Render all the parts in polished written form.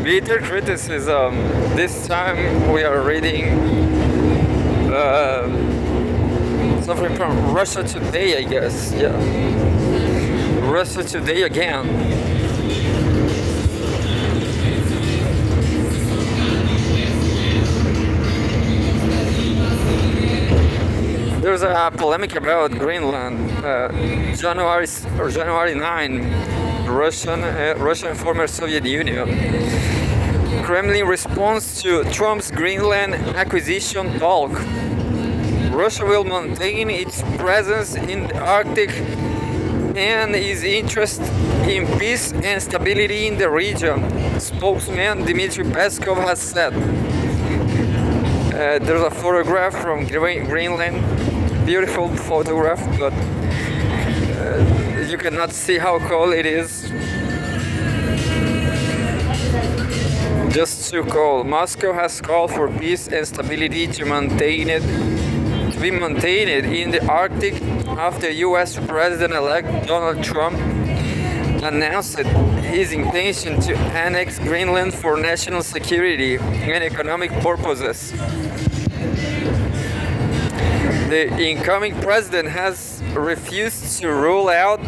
Bitter criticism. This time we are reading uh, something from Russia Today, I guess. Yeah, Russia Today again. There's a polemic about Greenland. January 9, Russian former Soviet Union. Kremlin response to Trump's Greenland acquisition talk. Russia will maintain its presence in the Arctic and its interest in peace and stability in the region, spokesman Dmitry Peskov has said. There's a photograph from Greenland, beautiful photograph, but you cannot see how cold it is. Just too cold. Moscow has called for peace and stability to be maintained in the Arctic after U.S. President-elect Donald Trump announced his intention to annex Greenland for national security and economic purposes. The incoming president has refused to rule out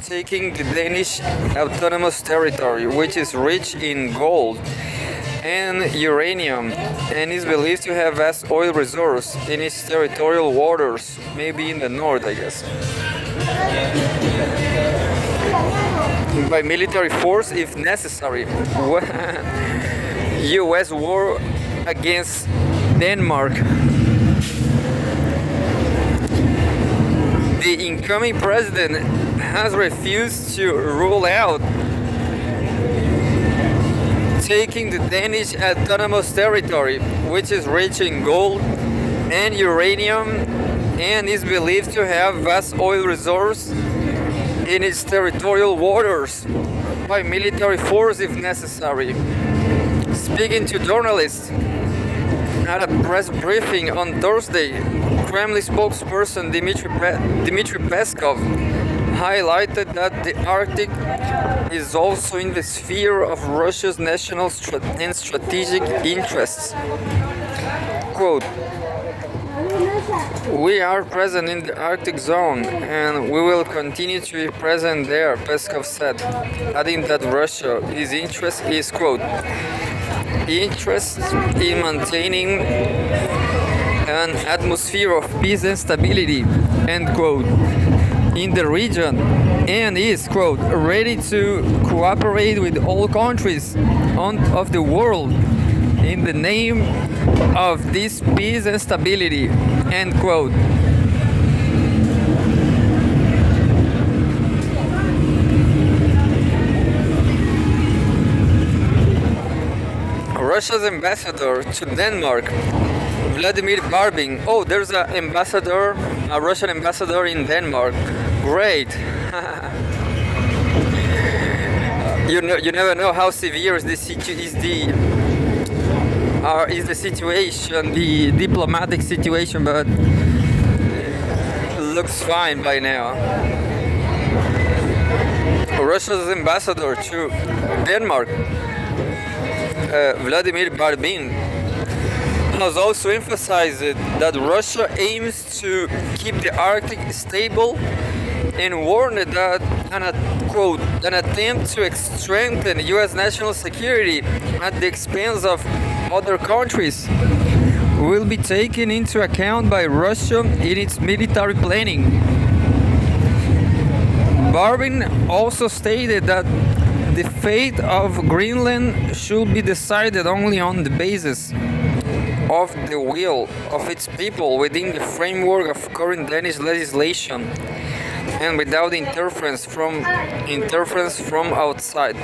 taking the Danish autonomous territory, which is rich in gold and uranium, and is believed to have vast oil reserves in its territorial waters, maybe in the north, I guess. By military force if necessary. U.S. war against Denmark. The incoming president has refused to rule out taking the Danish autonomous territory, which is rich in gold and uranium and is believed to have vast oil reserves in its territorial waters, by military force if necessary. Speaking to journalists at a press briefing on Thursday, Kremlin spokesperson Dmitry Peskov highlighted that the Arctic is also in the sphere of Russia's national and strategic interests. Quote, "We are present in the Arctic zone and we will continue to be present there," Peskov said, adding that Russia's interest is, quote, "interest in maintaining an atmosphere of peace and stability," end quote, in the region, and is, quote, "ready to cooperate with all countries of the world in the name of this peace and stability," end quote. Russia's ambassador to Denmark, Vladimir Barbin. Oh, there's a Russian ambassador in Denmark. Great. You never know how severe is the situation, the diplomatic situation, but it looks fine by now. Russia's ambassador to Denmark, Vladimir Barbin, has also emphasized that Russia aims to keep the Arctic stable and warned that an attempt to strengthen U.S. national security at the expense of other countries will be taken into account by Russia in its military planning. Barbin also stated that the fate of Greenland should be decided only on the basis of the will of its people within the framework of current Danish legislation and without interference from outside.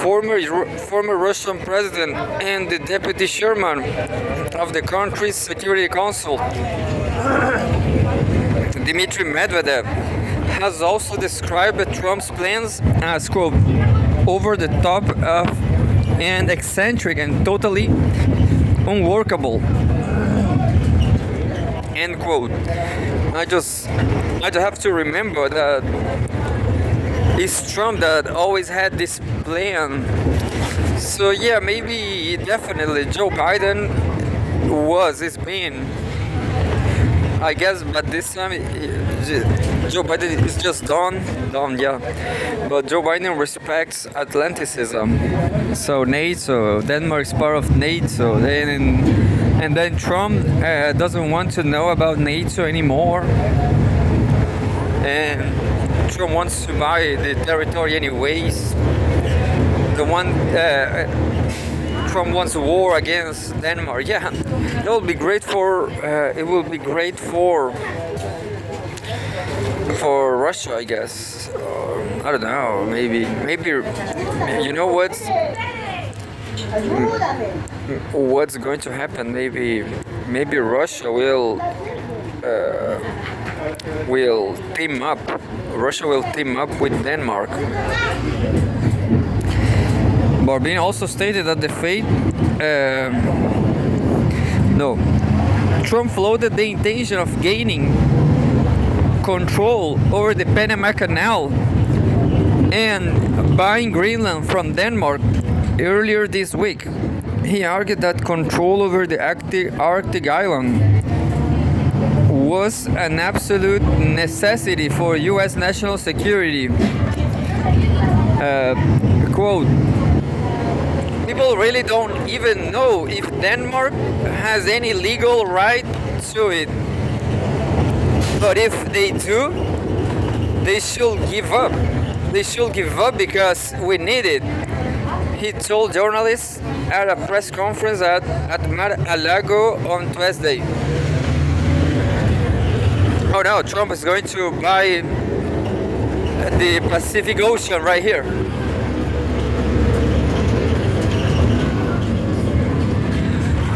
Former Russian president and the deputy chairman of the country's Security Council, Dmitry Medvedev, has also described Trump's plans as, quote, over the top of and eccentric and totally unworkable, end quote. I just have to remember that it's Trump that always had this plan. So yeah, maybe definitely Joe Biden is being, I guess, but this time Joe Biden is just done, yeah. But Joe Biden respects Atlanticism. So NATO, Denmark's part of NATO. And then Trump doesn't want to know about NATO anymore. And Trump wants to buy the territory anyways. The one Trump wants a war against Denmark. Yeah, that will be great for. It will be great for Russia, I guess. I don't know. Maybe you know what's going to happen. Maybe Russia will team up. Russia will team up with Denmark. But being also stated that the fate. No. Trump floated the intention of gaining control over the Panama Canal and buying Greenland from Denmark earlier this week. He argued that control over the Arctic island was an absolute necessity for U.S. national security. Quote, people really don't even know if Denmark has any legal right to it. But if they do, they should give up. They should give up because we need it. He told journalists at a press conference at Mar-a-Lago on Tuesday. Oh no, Trump is going to buy the Pacific Ocean right here.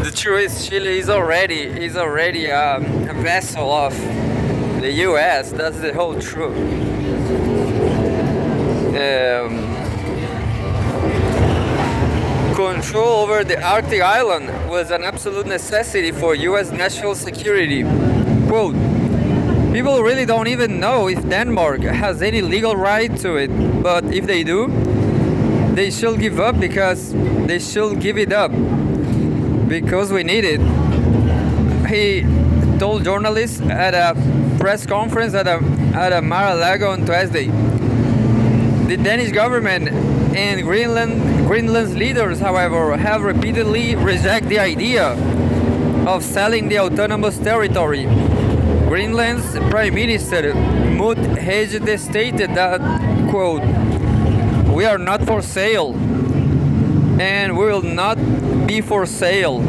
The truth is, Chile is already a vessel of the U.S. That's the whole truth. Control over the Arctic island was an absolute necessity for U.S. national security. Quote, people really don't even know if Denmark has any legal right to it, but if they do, they should give up because they should give it up because we need it. He told journalists at a press conference at a Mar-a-Lago on Tuesday. The Danish government and Greenland's leaders, however, have repeatedly rejected the idea of selling the autonomous territory. Greenland's Prime Minister Mut Hegde stated that, quote, we are not for sale and we will not be for sale.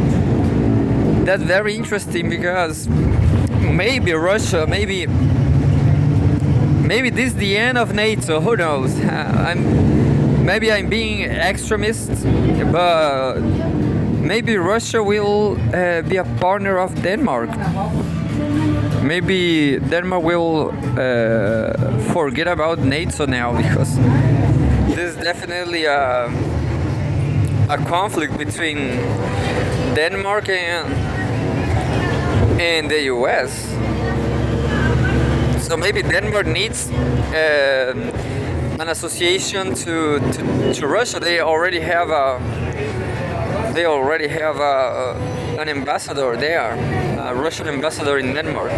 That's very interesting because maybe Russia, maybe this is the end of NATO, who knows? Maybe I'm being extremist, but maybe Russia will be a partner of Denmark. Maybe Denmark will forget about NATO now because this is definitely a conflict between Denmark and the US. So maybe Denmark needs an association to Russia. They already have an ambassador there, a Russian ambassador in Denmark.